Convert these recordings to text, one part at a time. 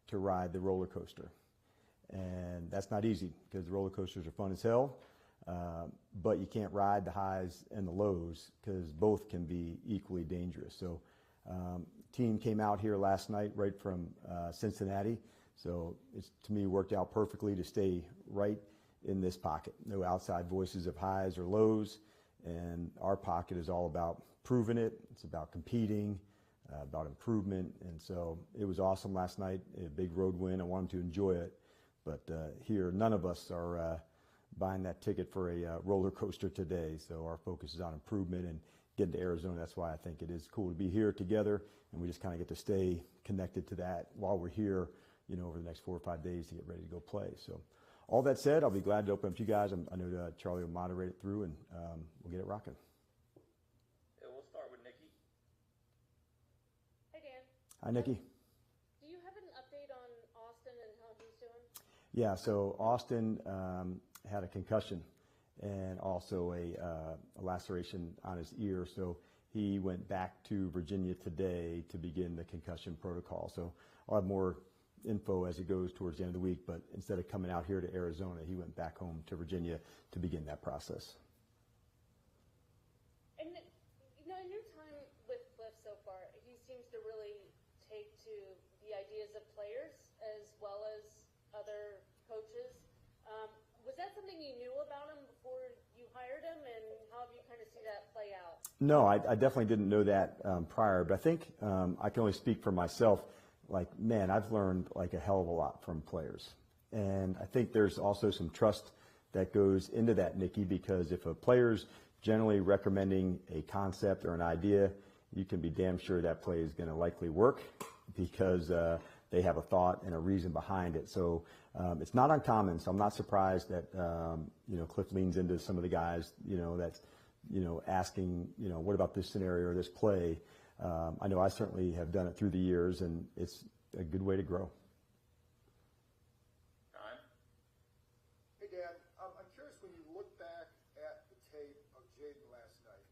to ride the roller coaster. And that's not easy because the roller coasters are fun as hell, but you can't ride the highs and the lows because both can be equally dangerous. So team came out here last night right from Cincinnati, so it's to me worked out perfectly to stay right in this pocket. No outside voices of highs or lows, and our pocket is all about proving it. It's about competing, about improvement, and so it was awesome last night, a big road win. I wanted to enjoy it. But here, none of us are buying that ticket for a roller coaster today. So our focus is on improvement and getting to Arizona. That's why I think it is cool to be here together, and we just kind of get to stay connected to that while we're here, you know, over the next 4 or 5 days to get ready to go play. So all that said, I'll be glad to open up to you guys. I know Charlie will moderate it through, and we'll get it rocking. Yeah, we'll start with Nikki. Hi, Dan. Hi, Nikki. Do you have an update on Austin and how he's doing? Yeah, so Austin had a concussion and also a laceration on his ear. So he went back to Virginia today to begin the concussion protocol. So I'll have more info as it goes towards the end of the week. But instead of coming out here to Arizona, he went back home to Virginia to begin that process. And, you know, in your time with Cliff so far, he seems to really take to the ideas of players as well as other coaches. Was that something you knew about him before you hired him, and how have you kind of seen that play out? No, I definitely didn't know that prior, but I think I can only speak for myself. Like, man, I've learned like a hell of a lot from players. And I think there's also some trust that goes into that, Nikki, because if a player's generally recommending a concept or an idea, you can be damn sure that play is going to likely work because they have a thought and a reason behind it. So it's not uncommon. So I'm not surprised that you know, Cliff leans into some of the guys, you know, that's, you know, asking, you know, what about this scenario or this play? I know I certainly have done it through the years, and it's a good way to grow. Hey, Dan, I'm curious, when you look back at the tape of Jayden last night,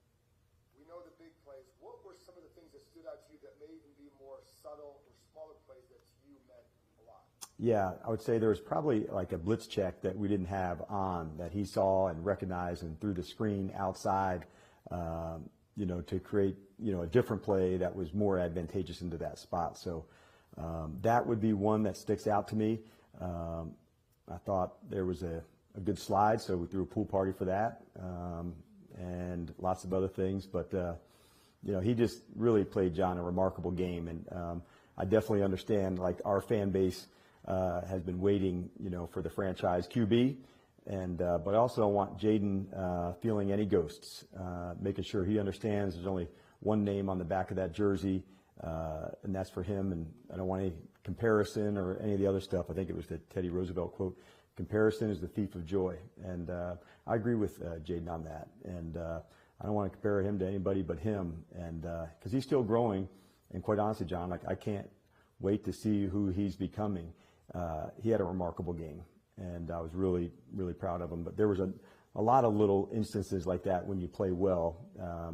we know the big plays. What were some of the things that stood out to you that may even be more subtle or smaller plays that to you meant a lot? Yeah, I would say there was probably like a blitz check that we didn't have on that he saw and recognized and threw the screen outside, you know, to create, you know, a different play that was more advantageous into that spot. So that would be one that sticks out to me. I thought there was a good slide, so we threw a pool party for that, and lots of other things. But, you know, he just really played John a remarkable game. And I definitely understand, like, our fan base has been waiting, you know, for the franchise QB. And but I also don't want Jayden feeling any ghosts, making sure he understands there's only one name on the back of that jersey, and that's for him. And I don't want any comparison or any of the other stuff. I think it was the Teddy Roosevelt quote, "Comparison is the thief of joy." And I agree with Jayden on that. And I don't want to compare him to anybody but him, and because he's still growing. And quite honestly, John, like, I can't wait to see who he's becoming. He had a remarkable game, and I was really, really proud of him. But there was a lot of little instances like that when you play well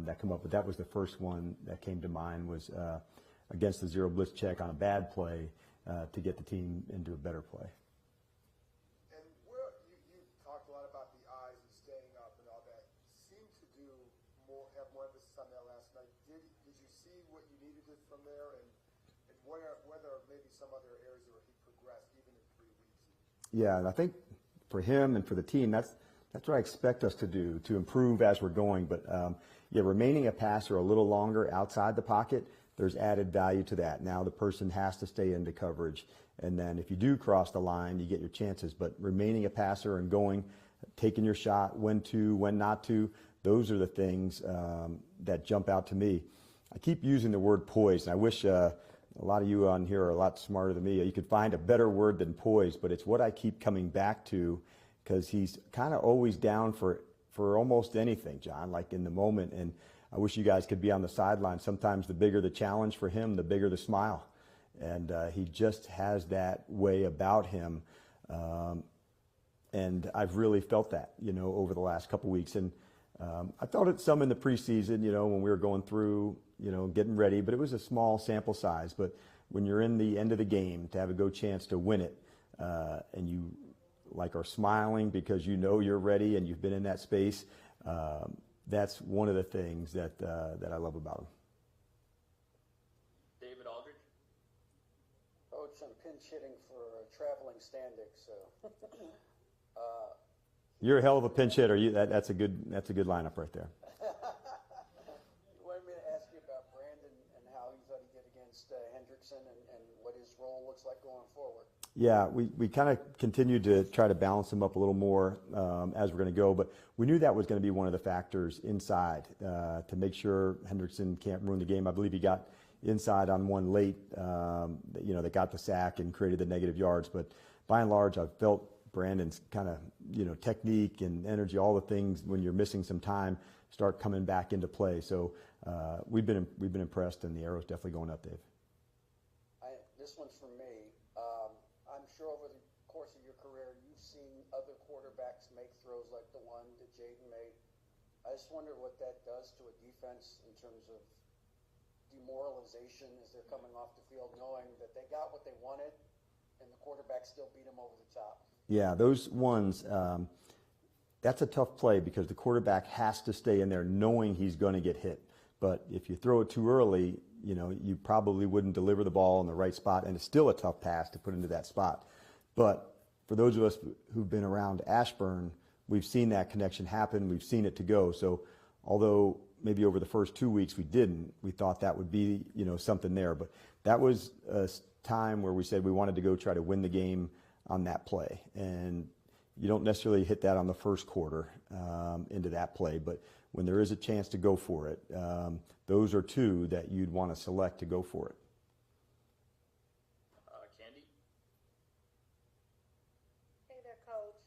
that come up. But that was the first one that came to mind, was against the zero blitz check on a bad play to get the team into a better play. And where you talked a lot about the eyes and staying up and all that. Seemed to have more emphasis on that last night. Did you see what you needed from there, and whether maybe some other areas where he progressed even in 3 weeks? Yeah, and I think for him and for the team, that's what I expect us to do, to improve as we're going. But yeah, remaining a passer a little longer outside the pocket, there's added value to that. Now the person has to stay into coverage, and then if you do cross the line, you get your chances. But remaining a passer and going, taking your shot, when to, when not to, those are the things that jump out to me. I keep using the word poise, and I wish a lot of you on here are a lot smarter than me. You could find a better word than poise, but it's what I keep coming back to, because he's kind of always down for almost anything, John, like in the moment. And I wish you guys could be on the sideline. Sometimes the bigger the challenge for him, the bigger the smile. And he just has that way about him. And I've really felt that, you know, over the last couple of weeks. And I felt it some in the preseason, you know, when we were going through, you know, getting ready, but it was a small sample size. But when you're in the end of the game, to have a go chance to win it, and you like are smiling because you know you're ready and you've been in that space. That's one of the things that I love about him. David Aldridge. Coach, I'm pinch hitting for traveling Standick, so. You're a hell of a pinch hitter. That's a good lineup right there. You wanted me to ask you about Brandon and how you thought he'd get against Hendrickson and what his role looks like going forward. Yeah, we kind of continued to try to balance him up a little more as we're going to go, but we knew that was going to be one of the factors inside to make sure Hendrickson can't ruin the game. I believe he got inside on one late, that got the sack and created the negative yards. But by and large, I've felt Brandon's kind of, technique and energy, all the things when you're missing some time start coming back into play. So we've been impressed, and the arrow's definitely going up, Dave. This one's for me. I'm sure over the course of your career, you've seen other quarterbacks make throws like the one that Jayden made. I just wonder what that does to a defense in terms of demoralization as they're coming off the field, knowing that they got what they wanted and the quarterback still beat them over the top. Yeah, those ones, that's a tough play because the quarterback has to stay in there knowing he's going to get hit. But if you throw it too early, you probably wouldn't deliver the ball in the right spot, and it's still a tough pass to put into that spot. But for those of us who've been around Ashburn, we've seen that connection happen. We've seen it to go. So although maybe over the first 2 weeks we thought that would be, something there. But that was a time where we said we wanted to go try to win the game on that play. And you don't necessarily hit that on the first quarter into that play, but when there is a chance to go for it, those are two that you'd want to select to go for it. Candy. Hey there, Coach.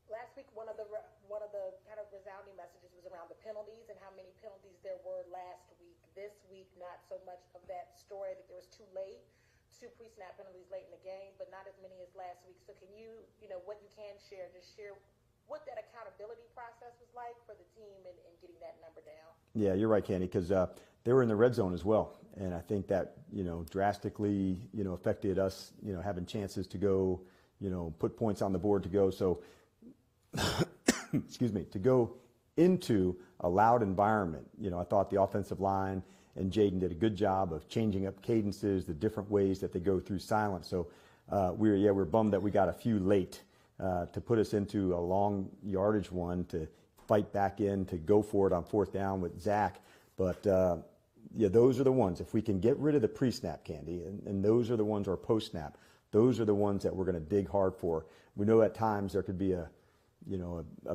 Last week, one of the kind of resounding messages was around the penalties and how many penalties there were last week. This week, not so much of that story. I think there was two pre-snap penalties late in the game, but not as many as last week. So can you, what you can share, just share what that accountability process was like for the team and getting that number down? Yeah, you're right, Candy, because they were in the red zone as well. And I think that, drastically, affected us, having chances to go, put points on the board to go. So, excuse me, to go into a loud environment, I thought the offensive line and Jayden did a good job of changing up cadences, the different ways that they go through silence. So we're bummed that we got a few late to put us into a long yardage one to fight back in to go for it on fourth down with Zach. But those are the ones. If we can get rid of the pre-snap, Candy, and those are the ones, or post-snap, those are the ones that we're going to dig hard for. We know at times there could be a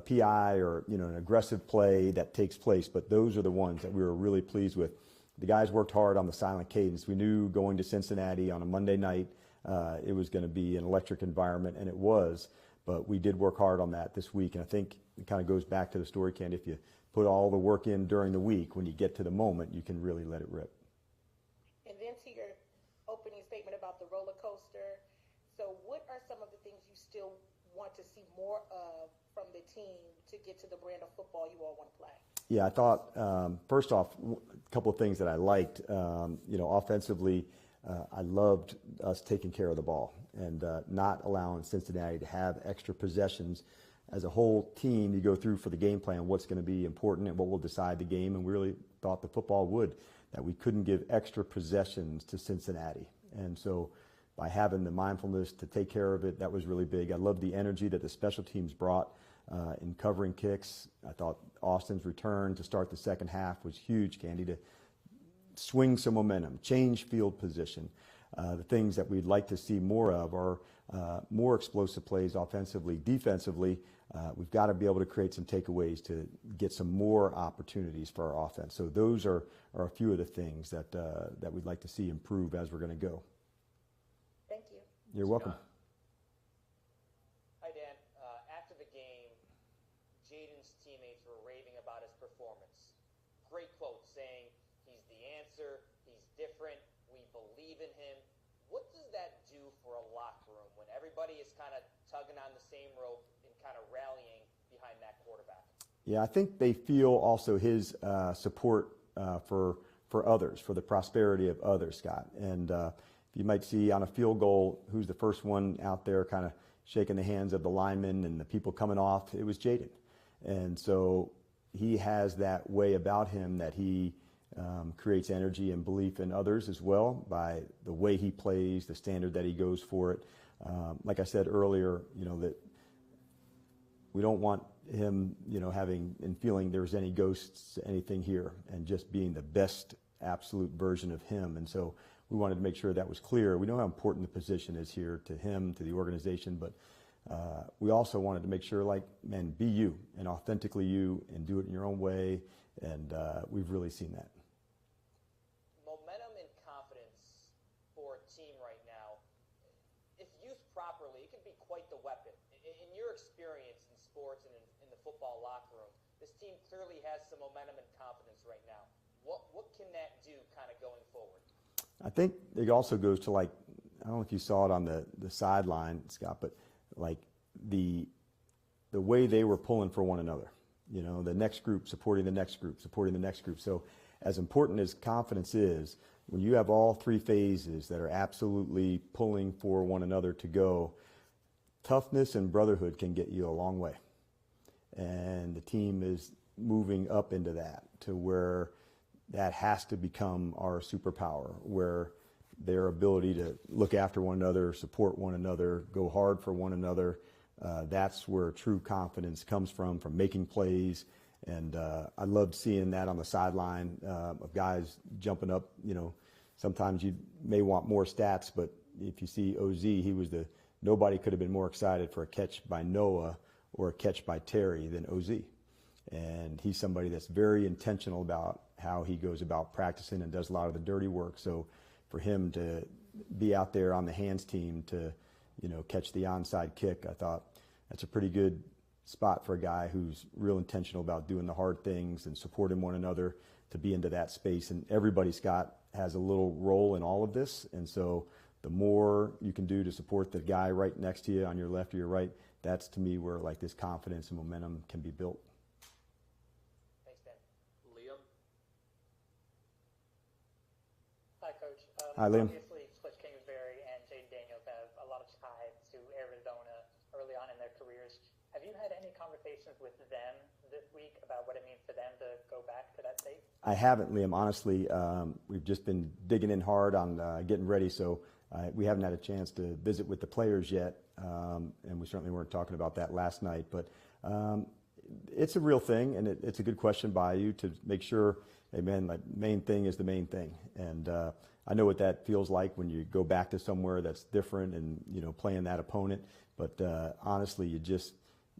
PI or an aggressive play that takes place, but those are the ones that we were really pleased with. The guys worked hard on the silent cadence. We knew going to Cincinnati on a Monday night it was going to be an electric environment, and it was. But we did work hard on that this week, and I think it kind of goes back to the story, Candy. If you put all the work in during the week, when you get to the moment, you can really let it rip. And then to your opening statement about the roller coaster, so what are some of the things you still want to see more of from the team to get to the brand of football you all want to play? Yeah, I thought, first off, a couple of things that I liked. Offensively, I loved us taking care of the ball and not allowing Cincinnati to have extra possessions. As a whole team, you go through for the game plan what's going to be important and what will decide the game, and we really thought the football would, that we couldn't give extra possessions to Cincinnati. And so by having the mindfulness to take care of it, that was really big. I loved the energy that the special teams brought in covering kicks. I thought Austin's return to start the second half was huge, Candy, to swing some momentum, change field position. The things that we'd like to see more of are more explosive plays offensively. Defensively, we've got to be able to create some takeaways to get some more opportunities for our offense. So those are a few of the things that we'd like to see improve as we're going to go. Thank you. You're welcome. Hi, Dan. After the game, Jayden's teammates were raving about his performance. Great quote saying, he's the answer, he's different, we believe in him. What does that do for a locker room when everybody is kind of tugging on the same rope and kind of rallying behind that quarterback? Yeah, I think they feel also his support for for others, for the prosperity of others, Scott. And you might see on a field goal, who's the first one out there kind of shaking the hands of the linemen and the people coming off, it was Jayden. And so he has that way about him that he creates energy and belief in others as well by the way he plays, the standard that he goes for it. Like I said earlier, that we don't want him, having and feeling there's any ghosts, anything here, and just being the best absolute version of him. And so we wanted to make sure that was clear. We know how important the position is here to him, to the organization, but we also wanted to make sure, man, be you and authentically you and do it in your own way. And we've really seen that. Momentum and confidence for a team right now, if used properly, it can be quite the weapon. In your experience in sports and in the football locker room, this team clearly has some momentum and confidence right now. What can that do kind of going forward? I think it also goes to I don't know if you saw it on the sideline, Scott, but the way they were pulling for one another, the next group supporting the next group, supporting the next group. So as important as confidence is, when you have all three phases that are absolutely pulling for one another to go, toughness and brotherhood can get you a long way. And the team is moving up into that to where that has to become our superpower, where their ability to look after one another, support one another, go hard for one another, that's where true confidence comes from making plays. And I loved seeing that on the sideline of guys jumping up. Sometimes you may want more stats, but if you see OZ, nobody could have been more excited for a catch by Noah or a catch by Terry than OZ. And he's somebody that's very intentional about how he goes about practicing and does a lot of the dirty work. So for him to be out there on the hands team to, catch the onside kick, I thought that's a pretty good spot for a guy who's real intentional about doing the hard things and supporting one another to be into that space. And everybody, Scott, has a little role in all of this. And so the more you can do to support the guy right next to you on your left or your right, that's to me where this confidence and momentum can be built. Thanks, Dan. Liam? Hi, Coach. Hi, Liam. Obviously, Coach Kingsbury and Jayden Daniels have a lot of ties to Arizona early on in their careers. Have you had any conversations with them this week about what it means for them to go back to that state? I haven't, Liam. Honestly, we've just been digging in hard on getting ready, so we haven't had a chance to visit with the players yet, and we certainly weren't talking about that last night. But it's a real thing, and it's a good question by you to make sure, hey, man, the main thing is the main thing. And I know what that feels like when you go back to somewhere that's different and, playing that opponent. But honestly, you just,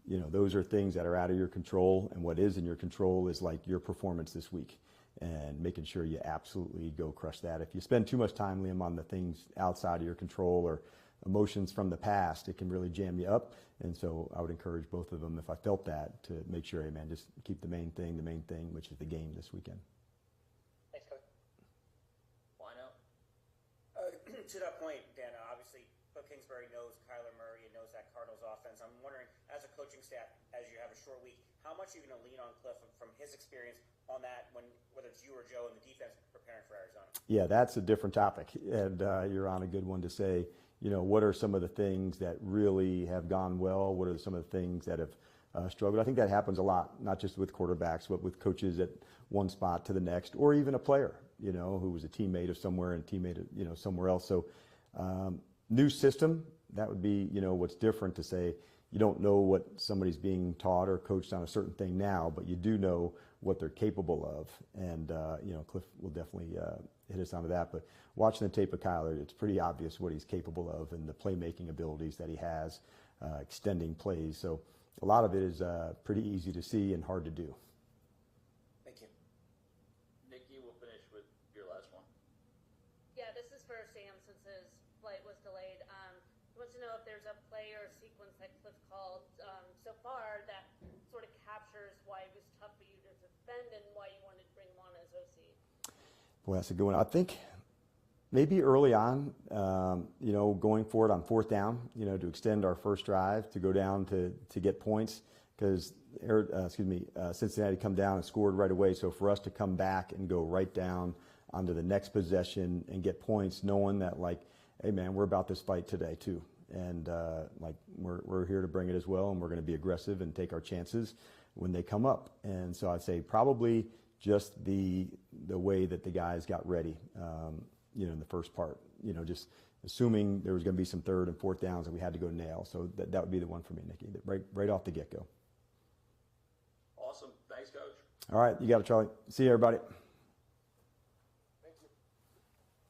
those are things that are out of your control, and what is in your control is your performance this week and making sure you absolutely go crush that. If you spend too much time, Liam, on the things outside of your control or emotions from the past, it can really jam you up. And so I would encourage both of them, if I felt that, to make sure, hey, man, just keep the main thing, which is the game this weekend. Thanks, Coach. Why not? To that point, Dan, obviously, Cliff Kingsbury knows Kyler Murray and knows that Cardinals offense. I'm wondering, as a coaching staff, as you have a short week, how much are you going to lean on Cliff from his experience on that, whether it's you or Joe in the defense preparing for Arizona? Yeah, that's a different topic, and you're on a good one to say, what are some of the things that really have gone well? What are some of the things that have struggled? I think that happens a lot, not just with quarterbacks, but with coaches at one spot to the next, or even a player, who was a teammate of somewhere and teammate of, somewhere else. So new system, that would be, what's different to say, you don't know what somebody's being taught or coached on a certain thing now, but you do know what they're capable of. And, Cliff will definitely hit us onto that. But watching the tape of Kyler, it's pretty obvious what he's capable of and the playmaking abilities that he has, extending plays. So a lot of it is pretty easy to see and hard to do. Thank you. Nikki, we'll finish with your last one. Yeah, this is for Sam since his flight was delayed. He wants to know if there's a play or a sequence that Cliff called so far that sort of captures why it was tough for you to defend and why you wanted to bring him on as OC. Boy, that's a good one. I think maybe early on, going for it on fourth down, to extend our first drive, to go down to get points, because Cincinnati come down and scored right away. So for us to come back and go right down onto the next possession and get points, knowing that, like, hey man, we're about this fight today too, and like we're here to bring it as well, and we're going to be aggressive and take our chances when they come up. And so I'd say probably just the way that the guys got ready, in the first part, just assuming there was going to be some third and fourth downs that we had to go nail. So that would be the one for me, Nikki, right off the get-go. Awesome. Thanks, Coach. All right, you got it, Charlie. See you, everybody.